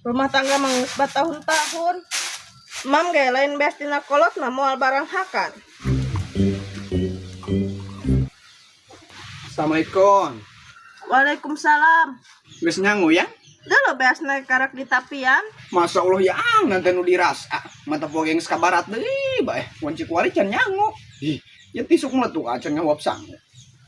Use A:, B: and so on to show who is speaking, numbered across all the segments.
A: Rumah tangga mangis bertahun-tahun. Mam gak lain beas tina kolot na moal barang hakan.
B: Assalamualaikum.
A: Waalaikumsalam.
B: Geus nyangu ya?
A: Dulu beas naik karak di tapian.
B: Masya Allah ya, nanti nu dirasa. Mata poge geus kabarat deui bae. Wanci kuari can nyangu. Ih, ya tisuk meletuk acan ngawap sang.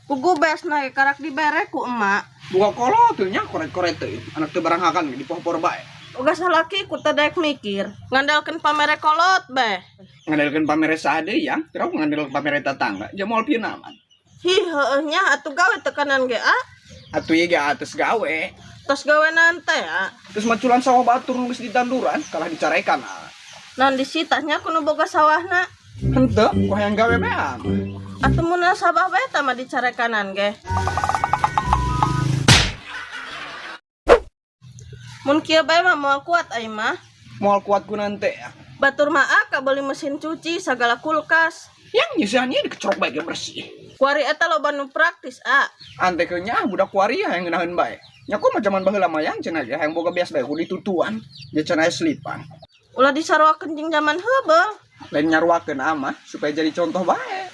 A: Pugu beas naik karak di bereku emak.
B: Buka kolot teh nya koret-koret teh. Anak teu barang hakan di pohon bae.
A: Uga salaki ku tedek mikir. Ngandalkeun pamere kolot beh.
B: Ngandalkeun pamere saha deui ya? Kira ngandalkeun pamere tetangga. Jamol pieun aman.
A: Hi heueuh nya atuh gawe tekanan ge
B: Atuh ieu ge ateus gawe.
A: Tos gawe nante
B: Terus maculan sawah batur nu geus ditanduran kalah dicarekan.
A: Nan disitahnya kudu boga sawahna.
B: Henteu, ku hayang gawe beam.
A: Atuh mun sabah bae tah mah dicarekanan ge. Mun kieu bae mah moal kuat ai mah.
B: Moal kuat ku nanti ya.
A: Batur mah ka beli mesin cuci segala kulkas.
B: Yang nyisihannya dikecorok bae ge bersih.
A: Kuari eta loba nu praktis
B: Ante ke nya budak kuari hayang ngeunaheun bae. Nya ku mah zaman baheula mah yang cenah ge hayang boga beas bae ku ditutuan. Dia cenah selipan.
A: Ulah disaroakeun jeung zaman heubeul.
B: Lain nyaruakeun amah supaya jadi contoh bae.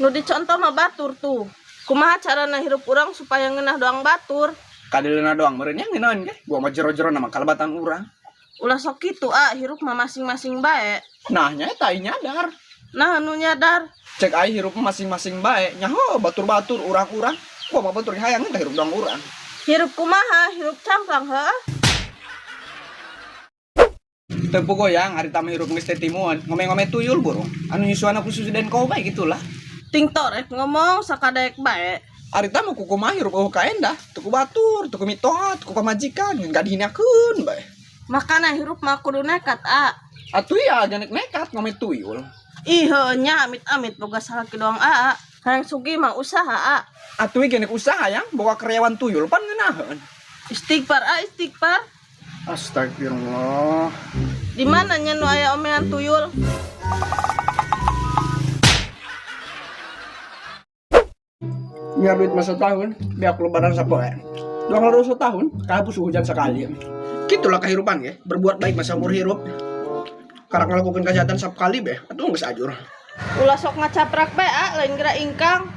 A: Nu dicontoh mah batur tuh. Kumaha carana hirup urang supaya ngeunah doang batur?
B: Kadeuleuna doang meureun nya ngeunaheun ge. Gua mah jero-jero nama kalebatan urang.
A: Ulah sok kitu hirup mah masing-masing bae.
B: Nah nya eta nyadar.
A: Nah anu nyadar.
B: Cek ai hirup masing-masing bae. Nya ho batur-batur urang-urang. Gua mah batur hayang teh hirup doang urang.
A: Hirup kumaha? Hirup camplang heuh.
B: Teu goyang ari tamah hirup geus teh timuan. Ngome-ngome tuyul burung. Anu nyusuan aku susu den kau bae gitulah.
A: Ting torek ngomong sakadek bae.
B: Ari tamah ku kumaha hirup eueuh ka endah. Tuku batur, tuku mitohat, tuku pamajikan, enggak dihinakeun bae.
A: Makana hirup mah kudu nekat
B: Atuh ya jangan nekat ngome tuyul.
A: Ih heueuh nya amit-amit boga salaki doang Hayang sugi mah usaha
B: Atuh ge usaha yang boga karyawan tuyul pan ngeunaheun.
A: Istighfar istighfar.
B: Astagfirullah.
A: Di mana nya nu aya omean tuyul?
B: Biar duit masa tahun, biar lebaran sapoe. 200 tahun, kahapus hujan sekali. Gitulah kehidupan ya, berbuat baik masa umur hirup. Karena ngelakukan kejahatan sekali beh, atuh geus ajur.
A: Ulah sok ngacaprak bae lain geura ingkang.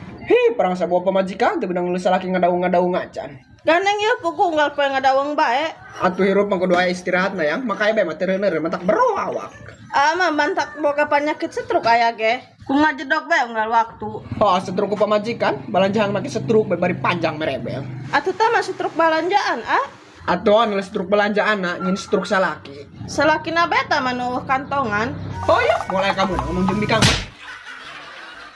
B: Perang sabuah pemajikan teu beunang leusa laki ngadaung-ngadaung ngacan.
A: Gandeng ieu pugu unggal poe ngadawang bae.
B: Atuh hirup mah kudu aya istirahatna yang, makanya bae mah teu reuneureuh matak bero awak.
A: Mah bantak boga penyakit stroke aya ge. Ku ngajedog bae unggal waktu.
B: Oh, stroke ku pamajikan, balanjang make stroke bae bari panjang merebel.
A: Atuh tah mah stroke balanjaan
B: Atuh anu stroke belanjaanna nyin stroke salaki.
A: Salakina bae tah mah nu kantongan.
B: Oh iya, mulai kamu ngomong jeung di kamar.